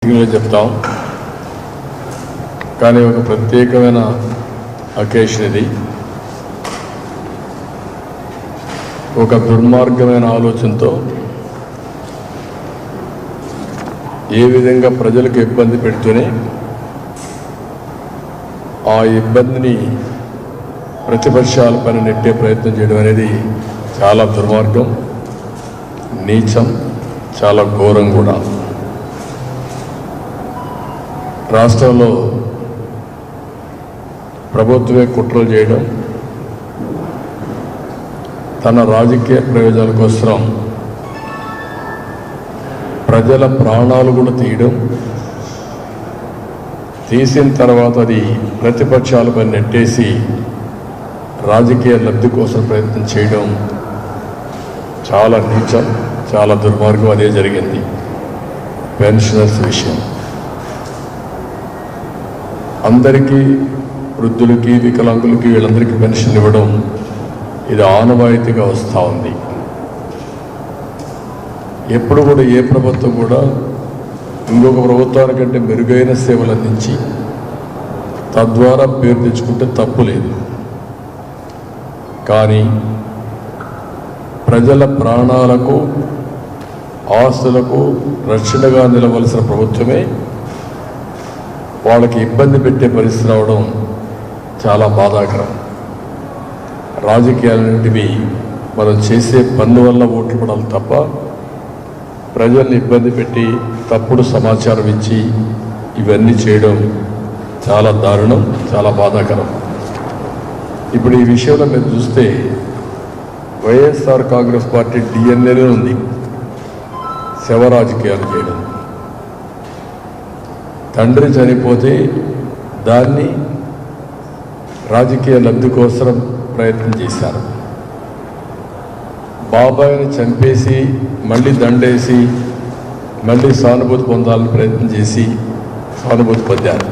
చెప్తాం. కానీ ఒక ప్రత్యేకమైన అకేషన్ ఇది. ఒక దుర్మార్గమైన ఆలోచనతో ఏ విధంగా ప్రజలకు ఇబ్బంది పెడుతూనే ఆ ఇబ్బందిని ప్రతిపక్షాల పైన నెట్టే ప్రయత్నం చేయడం అనేది చాలా దుర్మార్గం, నీచం, చాలా ఘోరం కూడా. రాష్ట్రంలో ప్రభుత్వమే కుట్రలు చేయడం, తన రాజకీయ ప్రయోజనాల కోసం ప్రజల ప్రాణాలు కూడా తీయడం, తీసిన తర్వాత అది ప్రతిపక్షాలపై నెట్టేసి రాజకీయ లబ్ధి కోసం ప్రయత్నం చేయడం చాలా నీచం, చాలా దుర్మార్గం. అదే జరిగింది పెన్షనర్స్ విషయం. అందరికీ, వృద్ధులకి, వికలాంగులకి, వీళ్ళందరికీ పెన్షన్ ఇవ్వడం ఇది ఆనవాయితీగా వస్తూ ఉంది. ఎప్పుడు కూడా ఏ ప్రభుత్వం కూడా ఇంకొక ప్రభుత్వానికంటే మెరుగైన సేవలు అందించి తద్వారా పేరు తెచ్చుకుంటే తప్పు లేదు. కానీ ప్రజల ప్రాణాలకు, ఆస్తులకు రక్షణగా నిలవలసిన ప్రభుత్వమే వాళ్ళకి ఇబ్బంది పెట్టే పరిస్థితి రావడం చాలా బాధాకరం. రాజకీయాలన్నింటివి మనం చేసే పన్ను వల్ల ఓట్లు పడాలి తప్ప ప్రజల్ని ఇబ్బంది పెట్టి తప్పుడు సమాచారం ఇచ్చి ఇవన్నీ చేయడం చాలా దారుణం, చాలా బాధాకరం. ఇప్పుడు ఈ విషయంలో మీరు చూస్తే వైఎస్ఆర్ కాంగ్రెస్ పార్టీ డిఎన్ఏలో ఉంది శవ రాజకీయాలు చేయడం. తండ్రి చనిపోతే దాన్ని రాజకీయ లబ్ధి కోసం ప్రయత్నం చేశారు. బాబాయిని చంపేసి మళ్ళీ దండేసి మళ్ళీ సానుభూతి పొందాలని ప్రయత్నం చేసి సానుభూతి పొందారు.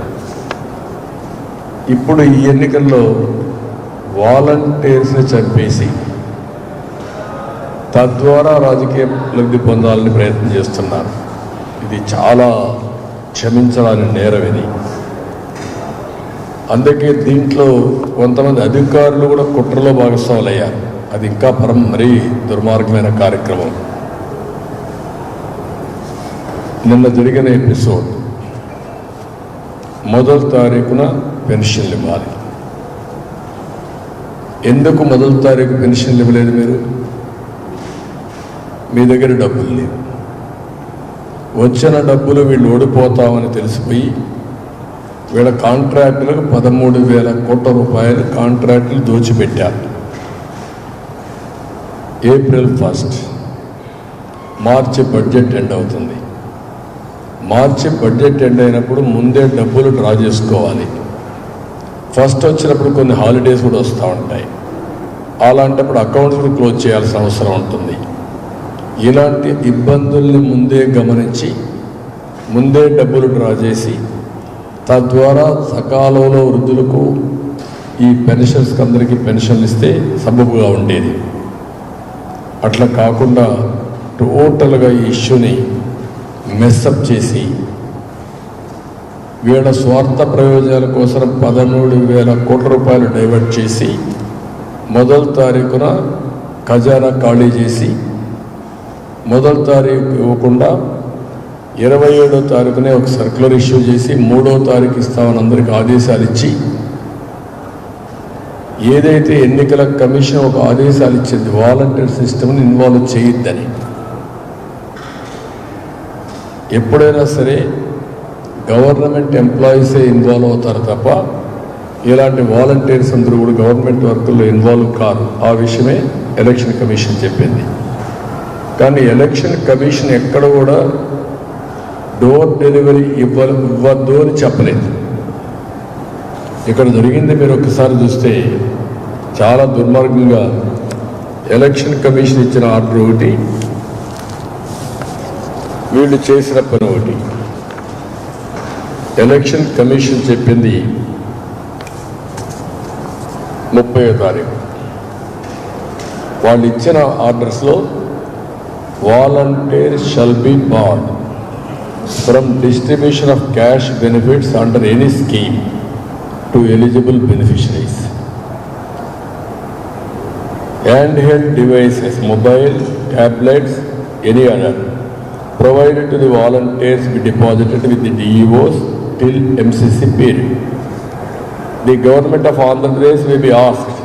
ఇప్పుడు ఈ ఎన్నికల్లో వాలంటీర్స్ని చంపేసి తద్వారా రాజకీయ లబ్ధి పొందాలని ప్రయత్నం చేస్తున్నారు. ఇది చాలా క్షమించడానికి నేరం ఇది. అందుకే దీంట్లో కొంతమంది అధికారులు కూడా కుట్రలో భాగస్వాములు అయ్యారు. అది ఇంకా మరీ దుర్మార్గమైన కార్యక్రమం. నిన్న జరిగిన ఎపిసోడ్, మొదటి తారీఖున పెన్షన్లు ఇవ్వాలి. ఎందుకు మొదటి తారీఖు పెన్షన్లు ఇవ్వలేదు? మీ దగ్గర డబ్బులు లేవు. వచ్చిన డబ్బులు వీళ్ళు ఓడిపోతామని తెలిసిపోయి వీళ్ళ కాంట్రాక్టులకు 13,000 కోట్ల రూపాయలు కాంట్రాక్టులు దోచిపెట్టారు. ఏప్రిల్ 1 మార్చి బడ్జెట్ ఎండ్ అవుతుంది. మార్చి బడ్జెట్ ఎండ్ అయినప్పుడు ముందే డబ్బులు డ్రా చేసుకోవాలి. ఫస్ట్ వచ్చినప్పుడు కొన్ని హాలిడేస్ కూడా వస్తూ ఉంటాయి. అలాంటప్పుడు అకౌంట్స్ కూడా క్లోజ్ చేయాల్సిన అవసరం ఉంటుంది. ఇలాంటి ఇబ్బందుల్ని ముందే గమనించి ముందే డబ్బులు డ్రా చేసి తద్వారా సకాలంలో వృద్ధులకు, ఈ పెన్షన్స్కి అందరికీ పెన్షన్లు ఇస్తే సబబుగా ఉండేది. అట్లా కాకుండా టోటల్గా ఈ ఇష్యూని మెస్అప్ చేసి వీళ్ళ స్వార్థ ప్రయోజనాల కోసం 13,000 కోట్ల రూపాయలు డైవర్ట్ చేసి మొదటి తారీఖున ఖజానా ఖాళీ చేసి మొదటి తారీఖు ఇవ్వకుండా 27వ తారీఖునే ఒక సర్క్యులర్ ఇష్యూ చేసి 3వ తారీఖు ఇస్తామని అందరికీ ఆదేశాలు ఇచ్చి, ఏదైతే ఎన్నికల కమిషన్ ఒక ఆదేశాలు ఇచ్చింది వాలంటీర్ సిస్టమ్ని ఇన్వాల్వ్ చేయొద్దని. ఎప్పుడైనా సరే గవర్నమెంట్ ఎంప్లాయీసే ఇన్వాల్వ్ అవుతారు తప్ప ఇలాంటి వాలంటీర్స్ అందరూ కూడా గవర్నమెంట్ వర్కుల్లో ఇన్వాల్వ్ కాదు. ఆ విషయమే ఎలక్షన్ కమిషన్ చెప్పింది. కానీ ఎలక్షన్ కమిషన్ ఎక్కడ కూడా డోర్ డెలివరీ ఇవ్వద్దు అని చెప్పలేదు. ఇక్కడ జరిగింది మీరు ఒకసారి చూస్తే చాలా దుర్మార్గంగా ఎలక్షన్ కమిషన్ ఇచ్చిన ఆర్డర్ ఒకటి, వీళ్ళు చేసిన పని ఒకటి. ఎలక్షన్ కమిషన్ చెప్పింది 30వ తారీఖు. వాళ్ళు ఇచ్చిన ఆర్డర్స్లో volunteer shall be banned from distribution of cash benefits under any scheme to eligible beneficiaries. Handheld devices, mobile, tablets, any other, provided to the volunteers be deposited with the DEOs till MCC period. The government of Andhra Pradesh will be asked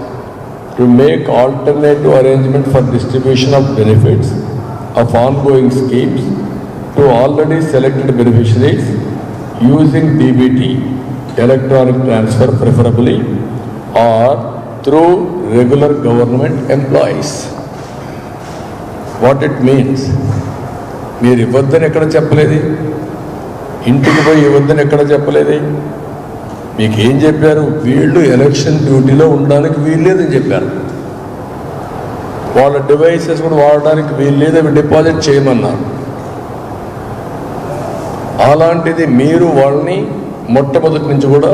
to make alternative arrangement for distribution of benefits of ongoing schemes to already selected beneficiaries using DBT, electronic transfer preferably, or through regular government employees. What it means? మీరు ఇవ్వద్దని ఎక్కడ చెప్పలేదు, ఇంటికి పోయి ఇవ్వద్దని ఎక్కడ చెప్పలేదు. మీకు ఏం చెప్పారు? వీళ్ళు ఎలక్షన్ డ్యూటీలో ఉండడానికి వీల్లేదని చెప్పారు. వాళ్ళ డివైసెస్ కూడా వాడడానికి వీల్లేదని డిపాజిట్ చేయమన్నారు. అలాంటిది మీరు వాళ్ళని మొట్టమొదటి నుంచి కూడా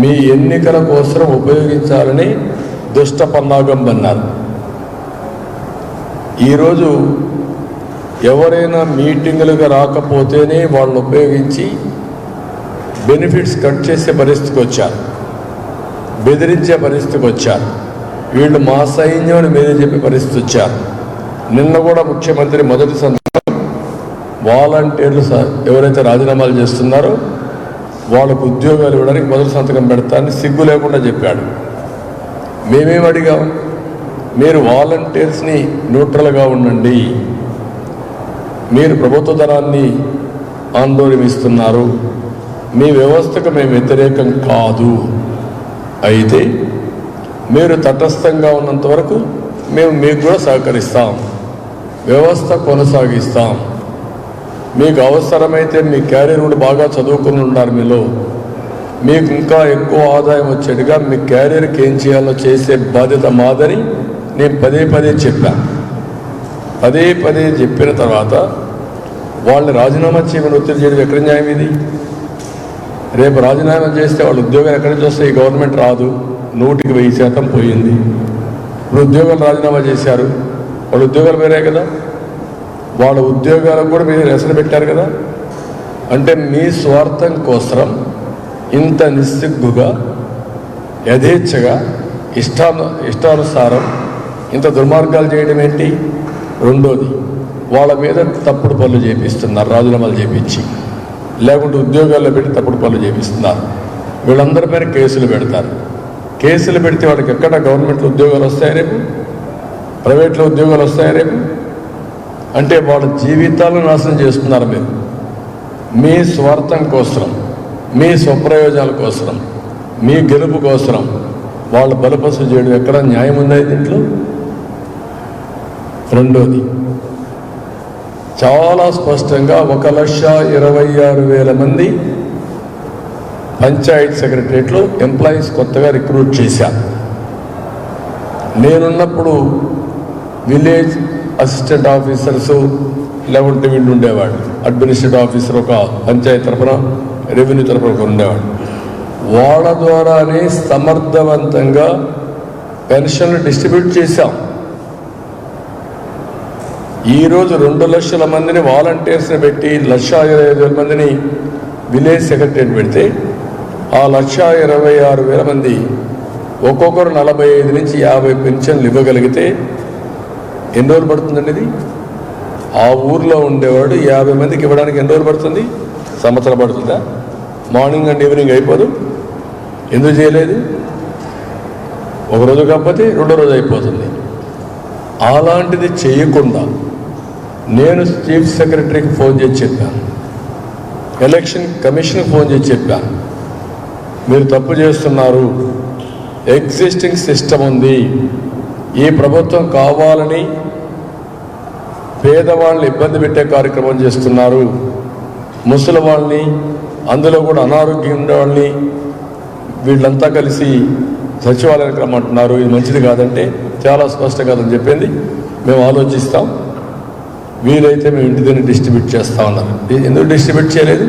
మీ ఎన్నికల కోసం ఉపయోగించాలని దుష్ట పన్నాగం అన్నారు. ఈరోజు ఎవరైనా మీటింగులుగా రాకపోతేనే వాళ్ళు ఉపయోగించి బెనిఫిట్స్ కట్ చేసే పరిస్థితికి వచ్చారు, బెదిరించే పరిస్థితికి వచ్చారు. వీళ్ళు మా సైన్యం అని మీరే చెప్పే పరిస్థితి వచ్చారు. నిన్న కూడా ముఖ్యమంత్రి మొదటి సంతకం వాలంటీర్లు ఎవరైతే రాజీనామాలు చేస్తున్నారో వాళ్ళకు ఉద్యోగాలు ఇవ్వడానికి మొదటి సంతకం పెడతానని సిగ్గు లేకుండా చెప్పాడు. మేమేం అడిగాం? మీరు వాలంటీర్స్ని న్యూట్రల్గా ఉండండి, మీరు ప్రభుత్వ ధనాన్ని ఆందోళనిస్తున్నారు, మీ వ్యవస్థకు మేము వ్యతిరేకం కాదు, అయితే మీరు తటస్థంగా ఉన్నంత వరకు మేము మీకు కూడా సహకరిస్తాం, వ్యవస్థ కొనసాగిస్తాం. మీకు అవసరమైతే మీ క్యారియర్ కూడా బాగా చదువుకుని ఉన్నారు, మీలో మీకు ఇంకా ఎక్కువ ఆదాయం వచ్చేట్టుగా మీ క్యారియర్కి ఏం చేయాలో చేసే బాధ్యత మాదని నేను పదే పదే చెప్పాను. పదే పదే చెప్పిన తర్వాత వాళ్ళని రాజీనామా చేయమని ఒత్తిడి చేయడం ఎక్కడ న్యాయం? ఇది రేపు రాజీనామా చేస్తే వాళ్ళ ఉద్యోగాలు ఎక్కడి నుంచి వస్తాయి? ఈ గవర్నమెంట్ రాదు, 100% పోయింది. ఇప్పుడు ఉద్యోగాలు రాజీనామా చేశారు, వాళ్ళ ఉద్యోగాలు వేరే కదా, వాళ్ళ ఉద్యోగాలకు కూడా మీరు రెసలు పెట్టారు కదా. అంటే మీ స్వార్థం కోసం ఇంత నిస్సిగ్గుగా యథేచ్ఛగా ఇష్టానుసారం ఇంత దుర్మార్గాలు చేయడం ఏంటి? రెండోది, వాళ్ళ మీద తప్పుడు పనులు చేపిస్తున్నారు, రాజీనామాలు చేపించి, లేకుంటే ఉద్యోగాల్లో పెట్టి తప్పుడు పనులు చేపిస్తున్నారు. వీళ్ళందరి పైన కేసులు పెడతారు. కేసులు పెడితే వాళ్ళకి ఎక్కడ గవర్నమెంట్లో ఉద్యోగాలు వస్తాయి రేపు? ప్రైవేట్లో ఉద్యోగాలు వస్తాయి రేపు? అంటే వాళ్ళ జీవితాలను నాశనం చేస్తున్నారు మీరు. మీ స్వార్థం కోసం, మీ స్వప్రయోజనాల కోసం, మీ గెలుపు కోసం వాళ్ళు బలపసు చేయడం ఎక్కడ న్యాయం ఉందా దీంట్లో? రెండోది, చాలా స్పష్టంగా 1,26,000 మంది పంచాయత్ సెక్రటరియట్లో ఎంప్లాయీస్ కొత్తగా రిక్రూట్ చేశారు. నేనున్నప్పుడు విలేజ్ అసిస్టెంట్ ఆఫీసర్సు లేకుంటే వీళ్ళు ఉండేవాడు, అడ్మినిస్ట్రేటివ్ ఆఫీసర్ ఒక పంచాయతీ తరఫున, రెవెన్యూ తరఫున ఒక ఉండేవాడు. వాళ్ళ ద్వారానే సమర్థవంతంగా పెన్షన్లు డిస్ట్రిబ్యూట్ చేశాం. ఈరోజు 2 లక్షల మందిని వాలంటీర్స్ని పెట్టి 1,25,000 మందిని విలేజ్ సెక్రటరియట్ పెడితే ఆ 1,26,000 మంది ఒక్కొక్కరు 45 నుంచి 50 పెన్షన్లు ఇవ్వగలిగితే ఎన్ని రోజులు పడుతుందండి ఇది? ఆ ఊర్లో ఉండేవాడు 50 మందికి ఇవ్వడానికి ఎన్ని రోజులు పడుతుంది? సంవత్సరం పడుతుందా? మార్నింగ్ అండ్ ఈవినింగ్ అయిపోదు? ఎందుకు చేయలేదు? ఒకరోజు కాకపోతే 2వ రోజు అయిపోతుంది. అలాంటిది చేయకుండా నేను చీఫ్ సెక్రటరీకి ఫోన్ చేసి చెప్పాను, ఎలక్షన్ కమిషన్కి ఫోన్ చేసి చెప్పాను, మీరు తప్పు చేస్తున్నారు, ఎగ్జిస్టింగ్ సిస్టమ్ ఉంది, ఈ ప్రభుత్వం కావాలని పేదవాళ్ళని ఇబ్బంది పెట్టే కార్యక్రమం చేస్తున్నారు, ముసలి వాళ్ళని, అందులో కూడా అనారోగ్యం ఉండేవాళ్ళని వీళ్ళంతా కలిసి సచివాలయానికి రమ్మంటున్నారు, ఇది మంచిది కాదంటే చాలా స్పష్టం కాదని చెప్పింది. మేము ఆలోచిస్తాం, వీలైతే మేము ఇంటి దగ్గర డిస్ట్రిబ్యూట్ చేస్తా ఉన్నారు. ఎందుకు డిస్ట్రిబ్యూట్ చేయలేదు?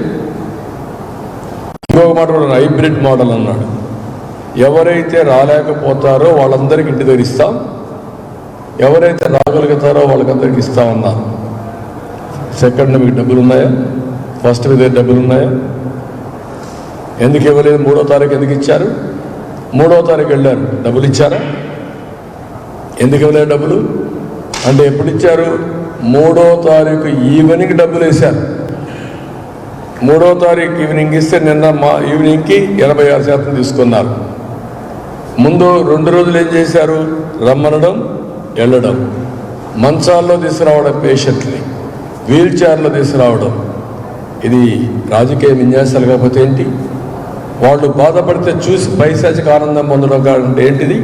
ఇంకొక మాట కూడా హైబ్రిడ్ మోడల్ అన్నాడు. ఎవరైతే రాలేకపోతారో వాళ్ళందరికీ ఇంటి దగ్గర ఇస్తాం, ఎవరైతే రాగలుగుతారో వాళ్ళకందరికీ ఇస్తామన్నారు. సెకండ్ మీకు డబ్బులు ఉన్నాయా? ఫస్ట్ మీద డబ్బులు ఉన్నాయా? ఎందుకు ఇవ్వలేదు? 3వ తారీఖు ఎందుకు ఇచ్చారు? 3వ తారీఖు వెళ్ళారు, డబ్బులు ఇచ్చారా? ఎందుకు ఇవ్వలేదు డబ్బులు? అంటే ఎప్పుడు ఇచ్చారు? 3వ తారీఖు ఈవినింగ్ డబ్బులు వేశారు. 3వ తారీఖు ఈవినింగ్ ఇస్తే నిన్న ఈవినింగ్కి 86% తీసుకున్నారు. ముందు 2 రోజులు ఏం చేశారు? రమ్మనడం, వెళ్ళడం, మంచాల్లో తీసుకురావడం, పేషెంట్ని వీల్ చైర్లో తీసుకురావడం. ఇది రాజకీయ విన్యాసాలు కాకపోతే ఏంటి? వాళ్ళు బాధపడితే చూసి పైశాచిక ఆనందం పొందడం కాదంటే ఏంటిది?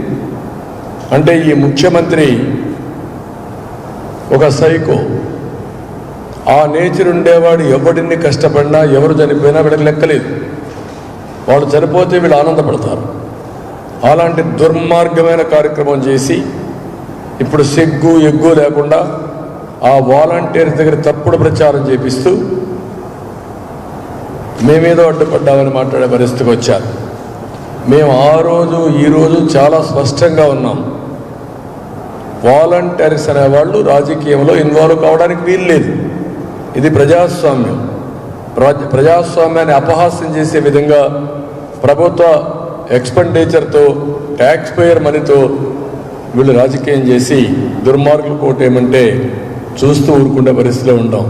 అంటే ఈ ముఖ్యమంత్రి ఒక సైకో. ఆ నేచర్ ఉండేవాడు ఎవడిని కష్టపడినా, ఎవరు చనిపోయినా వీళ్ళకి లెక్కలేదు. వాళ్ళు చనిపోతే వీళ్ళు ఆనందపడతారు. అలాంటి దుర్మార్గమైన కార్యక్రమం చేసి ఇప్పుడు సిగ్గు ఎగ్గు లేకుండా ఆ వాలంటీర్స్ దగ్గర తప్పుడు ప్రచారం చేపిస్తూ మేమేదో అడ్డుపడ్డామని మాట్లాడే పరిస్థితికి వచ్చారు. మేము ఆ రోజు ఈరోజు చాలా స్పష్టంగా ఉన్నాం. వాలంటీర్స్ అనేవాళ్ళు రాజకీయంలో ఇన్వాల్వ్ కావడానికి వీలు లేదు. ఇది ప్రజాస్వామ్యం. ప్రజాస్వామ్యాన్ని అపహాస్యం చేసే విధంగా ప్రభుత్వ ఎక్స్పెండిచర్తో, ట్యాక్స్ పేయర్ మనీతో వీళ్ళు రాజకీయం చేసి దుర్మార్గులు కోటేమంటే చూస్తూ ఊరుకునే పరిస్థితిలో ఉంటాం.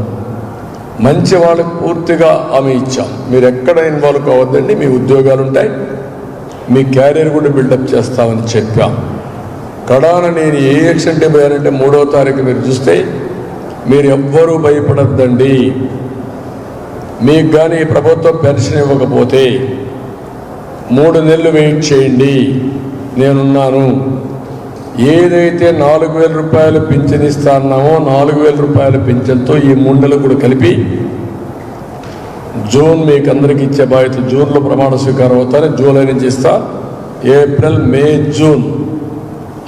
మంచి వాళ్ళకి పూర్తిగా హామీ ఇచ్చాం. మీరు ఎక్కడ ఇన్వాల్వ్ కావద్దండి, మీ ఉద్యోగాలు ఉంటాయి, మీ క్యారియర్ కూడా బిల్డప్ చేస్తామని చెప్పాం. కడాన నేను ఏ యాక్సిడెంట్ పోయానంటే 3వ తారీఖు మీరు చూస్తే మీరు ఎవ్వరూ భయపడద్దండి. మీకు కానీ ప్రభుత్వం పెన్షన్ ఇవ్వకపోతే 3 నెలలు వెయిట్ చేయండి, నేనున్నాను. ఏదైతే 4,000 రూపాయలు పింఛన్ ఇస్తాన్నామో 4,000 రూపాయల పింఛన్తో ఈ 3 నెలలు కూడా కలిపి జూన్ మీకు అందరికీ ఇచ్చే బాధ్యత. జూన్లో ప్రమాణ స్వీకారం అవుతారు, జూలై నుంచి ఇస్తా. ఏప్రిల్, మే, జూన్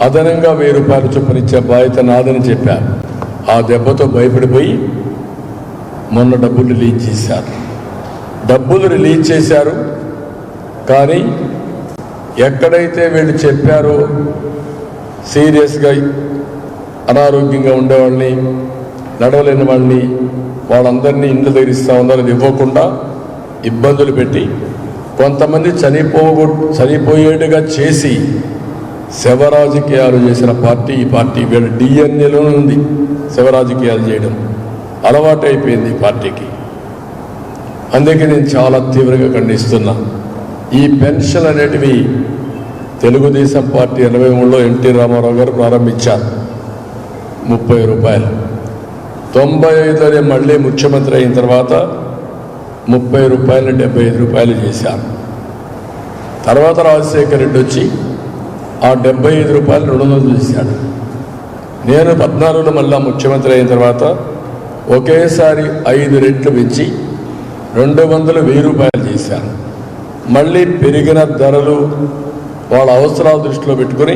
అదనంగా 1000 రూపాయలు చొప్పున ఇచ్చే బాధ్యత నాదని చెప్పారు. ఆ దెబ్బతో భయపడిపోయి మొన్న డబ్బులు రిలీజ్ చేశారు. డబ్బులు రిలీజ్ చేశారు, కానీ ఎక్కడైతే వీళ్ళు చెప్పారో సీరియస్గా అనారోగ్యంగా ఉండేవాళ్ళని, నడవలేని వాళ్ళని, వాళ్ళందరినీ ఇండ్ల దగ్గర ఇస్తా ఉన్నారు. అది ఇవ్వకుండా ఇబ్బందులు పెట్టి కొంతమంది చనిపోయేట్టుగా చేసి శవరాజకీయాలు చేసిన పార్టీ ఈ పార్టీ. వీళ్ళ డిఎన్ఏలోనే ఉంది శవరాజకీయాలు చేయడం, అలవాటు అయిపోయింది ఈ పార్టీకి. అందుకే నేను చాలా తీవ్రంగా ఖండిస్తున్నా. ఈ పెన్షన్ అనేటివి తెలుగుదేశం పార్టీ 83లో ఎన్టీ రామారావు గారు ప్రారంభించారు, 30 రూపాయలు. 95లోనే మళ్ళీ ముఖ్యమంత్రి అయిన తర్వాత 30 రూపాయలు 75 రూపాయలు చేశారు. తర్వాత రాజశేఖర్ రెడ్డి వచ్చి ఆ 75 రూపాయలు 200 చేశాడు. నేను 14లో మళ్ళా ముఖ్యమంత్రి అయిన తర్వాత ఒకేసారి 5 రెట్లు పెంచి 200, 1000 రూపాయలు చేశాను. మళ్ళీ పెరిగిన ధరలు వాళ్ళ అవసరాల దృష్టిలో పెట్టుకుని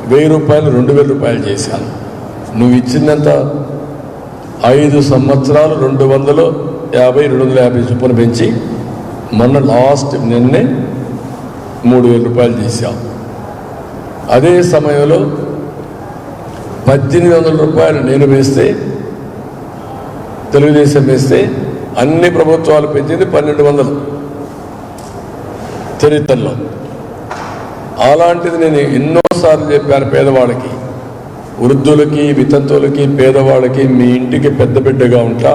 1000 రూపాయలు 2000 రూపాయలు చేశాను. నువ్వు ఇచ్చిందంత 5 సంవత్సరాలు 250, 250 చొప్పున పెంచి మొన్న లాస్ట్ నిన్నే 3000 రూపాయలు చేశావు. అదే సమయంలో 1800 రూపాయలు నేను వేస్తే, తెలుగుదేశం వేస్తే అన్ని ప్రభుత్వాలు పెంచింది 1200 చరిత్రలో. అలాంటిది నేను ఎన్నోసార్లు చెప్పాను పేదవాళ్ళకి, వృద్ధులకి, వితంతువులకి, పేదవాళ్ళకి మీ ఇంటికి పెద్ద బిడ్డగా ఉంటా,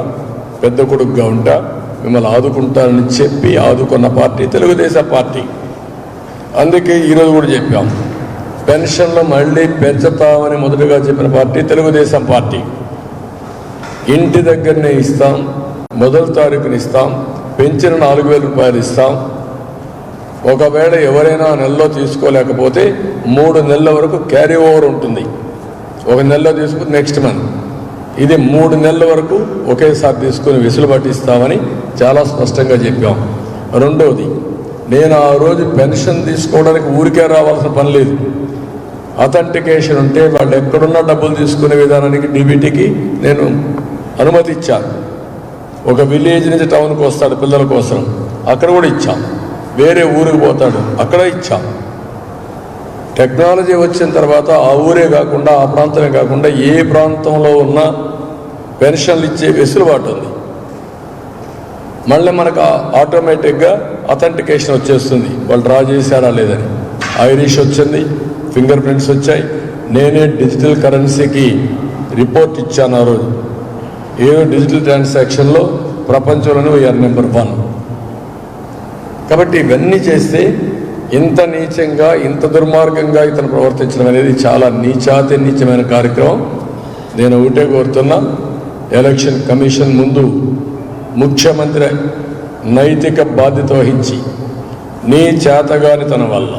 పెద్ద కొడుకుగా ఉంటా, మిమ్మల్ని ఆదుకుంటానని చెప్పి ఆదుకున్న పార్టీ తెలుగుదేశం పార్టీ. అందుకే ఈరోజు కూడా చెప్పాం, పెన్షన్లు మళ్ళీ పెంచుతామని మొదటగా చెప్పిన పార్టీ తెలుగుదేశం పార్టీ. ఇంటి దగ్గరనే ఇస్తాం, మొదటి తారీఖుని ఇస్తాం, పెంచిన 4000 రూపాయలు ఇస్తాం. ఒకవేళ ఎవరైనా నెలలో తీసుకోలేకపోతే 3 నెలల వరకు క్యారీ ఓవర్ ఉంటుంది. ఒక నెలలో తీసుకుని నెక్స్ట్ మంత్, ఇది 3 నెలల వరకు ఒకేసారి తీసుకుని వెసులుబాటు ఇస్తామని చాలా స్పష్టంగా చెప్పాం. రెండవది, నేను ఆ రోజు పెన్షన్ తీసుకోవడానికి ఊరికే రావాల్సిన పని లేదు. అథెంటికేషన్ ఉంటే వాళ్ళు ఎక్కడున్నా డబ్బులు తీసుకునే విధానానికి డీబీటీకి నేను అనుమతి ఇచ్చాను. ఒక విలేజ్ నుంచి టౌన్కి వస్తాడు పిల్లల కోసం, అక్కడ కూడా ఇచ్చాం. వేరే ఊరికి పోతాడు, అక్కడ ఇచ్చాం. టెక్నాలజీ వచ్చిన తర్వాత ఆ ఊరే కాకుండా, ఆ ప్రాంతమే కాకుండా ఏ ప్రాంతంలో ఉన్న పెన్షన్లు ఇచ్చే వెసులుబాటు ఉంది. మళ్ళీ మనకు ఆటోమేటిక్గా అథెంటికేషన్ వచ్చేస్తుంది, వాళ్ళు డ్రా చేశారా లేదని. ఐరిష్ వచ్చింది, ఫింగర్ ప్రింట్స్ వచ్చాయి. నేనే డిజిటల్ కరెన్సీకి రిపోర్ట్ ఇచ్చాను ఆ రోజు. ఏదో డిజిటల్ ట్రాన్సాక్షన్లో ప్రపంచంలోనే వీఆర్ నెంబర్ 1. కాబట్టి ఇవన్నీ చేస్తే ఇంత నీచంగా, ఇంత దుర్మార్గంగా ఇతను ప్రవర్తించడం అనేది చాలా నీచాతి నీచమైన కార్యక్రమం. నేను ఒకటే కోరుతున్నా, ఎలక్షన్ కమిషన్ ముందు ముఖ్యమంత్రి నైతిక బాధ్యత వహించి నీ చేతగానితనం వల్ల,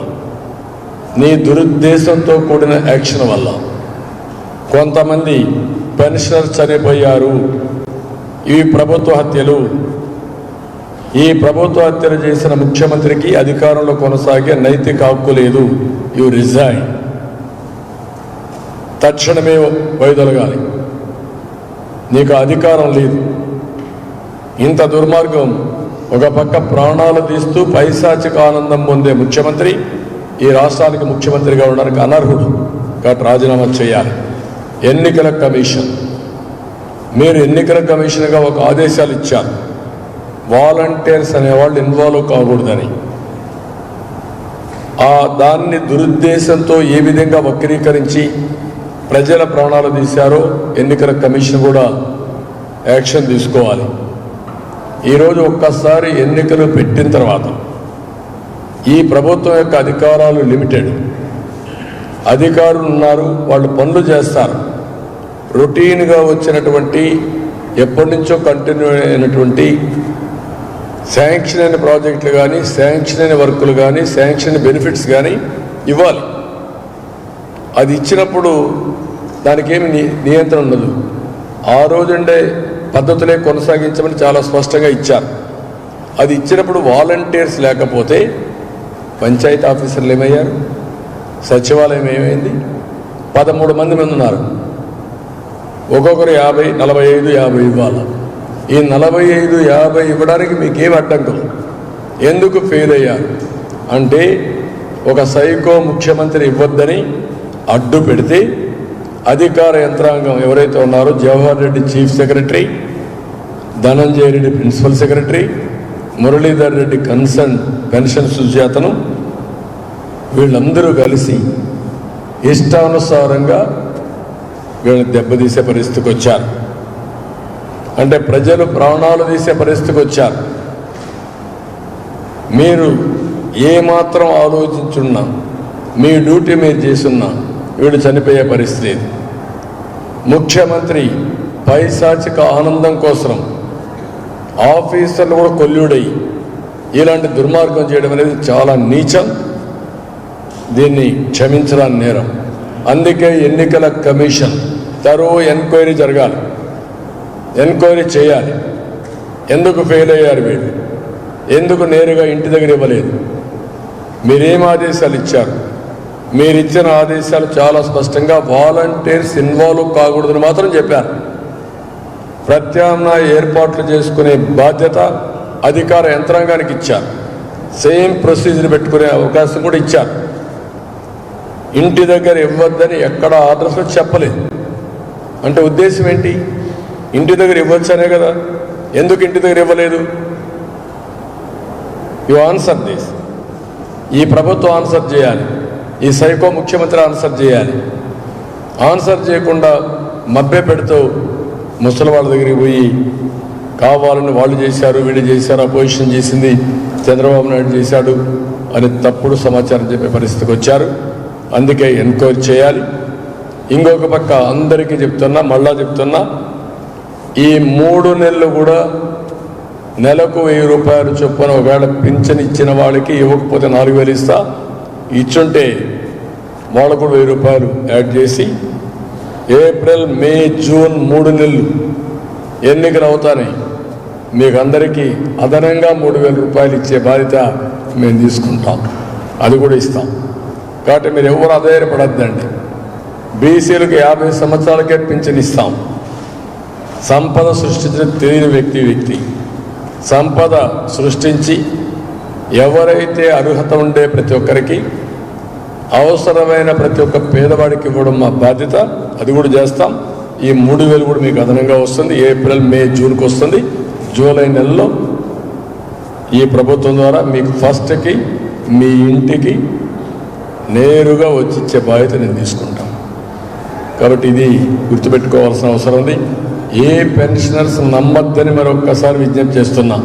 నీ దురుద్దేశంతో కూడిన యాక్షన్ వల్ల కొంతమంది పెన్షనర్స్ చనిపోయారు. ఇవి ప్రభుత్వ హత్యలు. ఈ ప్రభుత్వ హత్యలు చేసిన ముఖ్యమంత్రికి అధికారంలో కొనసాగే నైతిక హక్కు లేదు. You resign. తక్షణమే వైదొలగాలి. నీకు అధికారం లేదు. ఇంత దుర్మార్గం, ఒక పక్క ప్రాణాలు తీస్తూ పైశాచిక ఆనందం పొందే ముఖ్యమంత్రి ఈ రాష్ట్రానికి ముఖ్యమంత్రిగా ఉండడానికి అనర్హుడు. కాబట్టి రాజీనామా చేయాలి. ఎన్నికల కమిషన్, మీరు ఎన్నికల కమిషన్గా ఒక ఆదేశాలు ఇచ్చారు, వాలంటీర్స్ అనేవాళ్ళు ఇన్వాల్వ్ కాకూడదని. దాన్ని దురుద్దేశంతో ఏ విధంగా వక్రీకరించి ప్రజల ప్రాణాలు తీశారో ఎన్నికల కమిషన్ కూడా యాక్షన్ తీసుకోవాలి. ఈరోజు ఒక్కసారి ఎన్నికలు పెట్టిన తర్వాత ఈ ప్రభుత్వం యొక్క అధికారాలు లిమిటెడ్. అధికారులు ఉన్నారు, వాళ్ళు పనులు చేస్తారు. రొటీన్గా వచ్చినటువంటి, ఎప్పటి నుంచో కంటిన్యూ అయినటువంటి శాంక్షన్ అయిన ప్రాజెక్టులు కానీ, శాంక్షన్ అయిన వర్కులు కానీ, శాంక్షన్ అయిన బెనిఫిట్స్ కానీ ఇవ్వాలి. అది ఇచ్చినప్పుడు దానికి ఏమి నియంత్రణ ఉండదు. ఆ రోజుండే పద్ధతులే కొనసాగించమని చాలా స్పష్టంగా ఇచ్చారు. అది ఇచ్చినప్పుడు వాలంటీర్స్ లేకపోతే పంచాయతీ ఆఫీసర్లు ఏమయ్యారు, సచివాలయం ఏమైంది? 13 మంది ఉన్నారు. ఒక్కొక్కరు 50, 45, 50 ఇవ్వాలి. ఈ 45, 50 ఇవ్వడానికి మీకేం అడ్డంకులు? ఎందుకు ఫెయిల్ అయ్యారు అంటే, ఒక సైకో ముఖ్యమంత్రి ఇవ్వద్దని అడ్డు పెడితే అధికార యంత్రాంగం ఎవరైతే ఉన్నారో, Jawahar Reddy chief secretary, Dhananjaya Reddy principal secretary, Muralidhar Reddy concern pension సుజాతను, వీళ్ళందరూ కలిసి ఇష్టానుసారంగా వీళ్ళని దెబ్బతీసే పరిస్థితికి వచ్చారు. అంటే ప్రజలు ప్రాణాలు తీసే పరిస్థితికి వచ్చారు. మీరు ఏమాత్రం ఆలోచించున్నా, మీ డ్యూటీ మీరు చేస్తున్నా వీడు చనిపోయే పరిస్థితి. ముఖ్యమంత్రి పైశాచిక ఆనందం కోసం ఆఫీసర్లు కూడా కొల్లుడై ఇలాంటి దుర్మార్గం చేయడం అనేది చాలా నీచం. దీన్ని క్షమించడానికి నేరం. అందుకే ఎన్నికల కమిషన్ తరువు ఎంక్వైరీ జరగాలి, ఎంక్వైరీ చేయాలి. ఎందుకు ఫెయిల్ అయ్యారు వీళ్ళు? ఎందుకు నేరుగా ఇంటి దగ్గర ఇవ్వలేదు? మీరేం ఆదేశాలు ఇచ్చారు? మీరిచ్చిన ఆదేశాలు చాలా స్పష్టంగా వాలంటీర్స్ ఇన్వాల్వ్ కాకూడదని మాత్రం చెప్పారు. ప్రత్యామ్నాయ ఏర్పాట్లు చేసుకునే బాధ్యత అధికార యంత్రాంగానికి ఇచ్చారు. సేమ్ ప్రొసీజర్ పెట్టుకునే అవకాశం కూడా ఇచ్చారు. ఇంటి దగ్గర ఇవ్వద్దని ఎక్కడ ఆర్డర్స్లో చెప్పలేదు. అంటే ఉద్దేశం ఏంటి? ఇంటి దగ్గర ఇవ్వచ్చనే కదా. ఎందుకు ఇంటి దగ్గర ఇవ్వలేదు? You answer this. ఈ ప్రభుత్వం ఆన్సర్ చేయాలి, ఈ సైకో ముఖ్యమంత్రి ఆన్సర్ చేయాలి. ఆన్సర్ చేయకుండా మభ్య పెడుతూ ముసలి వాళ్ళ దగ్గరికి పోయి కావాలని వాళ్ళు చేశారు, వీళ్ళు చేశారు, అపోజిషన్ చేసింది, చంద్రబాబు నాయుడు చేశాడు అని తప్పుడు సమాచారం చెప్పే పరిస్థితికి వచ్చారు. అందుకే ఎన్క్వైరీ చేయాలి. ఇంకొక పక్క అందరికీ చెప్తున్నా, మళ్ళా చెప్తున్నా, ఈ 3 నెలలు కూడా నెలకు 1000 రూపాయలు చొప్పున ఒకవేళ పింఛన్ ఇచ్చిన వాళ్ళకి ఇవ్వకపోతే 4000 ఇస్తా, ఇచ్చుంటే వాళ్ళకు కూడా 1000 రూపాయలు యాడ్ చేసి ఏప్రిల్, మే, జూన్ 3 నెలలు ఎన్నికలు అవుతాయి. మీకు అందరికీ అదనంగా 3000 రూపాయలు ఇచ్చే బాధ్యత మేము తీసుకుంటాం. అది కూడా ఇస్తాం. కాబట్టి మీరు ఎవరు ఆధారపడద్దండి. బీసీలకు 50 సంవత్సరాలకే పింఛన్ ఇస్తాం. సంపద సృష్టించిన తెలియని వ్యక్తి సంపద సృష్టించి ఎవరైతే అర్హత ఉండే ప్రతి ఒక్కరికి, అవసరమైన ప్రతి ఒక్క పేదవాడికి ఇవ్వడం మా బాధ్యత. అది కూడా చేస్తాం. ఈ 3000 కూడా మీకు అదనంగా వస్తుంది. ఏప్రిల్, మే, జూన్కి వస్తుంది. జూలై నెలలో ఈ ప్రభుత్వం ద్వారా మీకు ఫస్ట్కి మీ ఇంటికి నేరుగా వచ్చి ఇచ్చే బాధ్యత నేను తీసుకుంటాను. కాబట్టి ఇది గుర్తుపెట్టుకోవాల్సిన అవసరం ఉంది. ఏ పెన్షనర్స్ నమ్మద్దని మరొక్కసారి విజ్ఞప్తి చేస్తున్నా.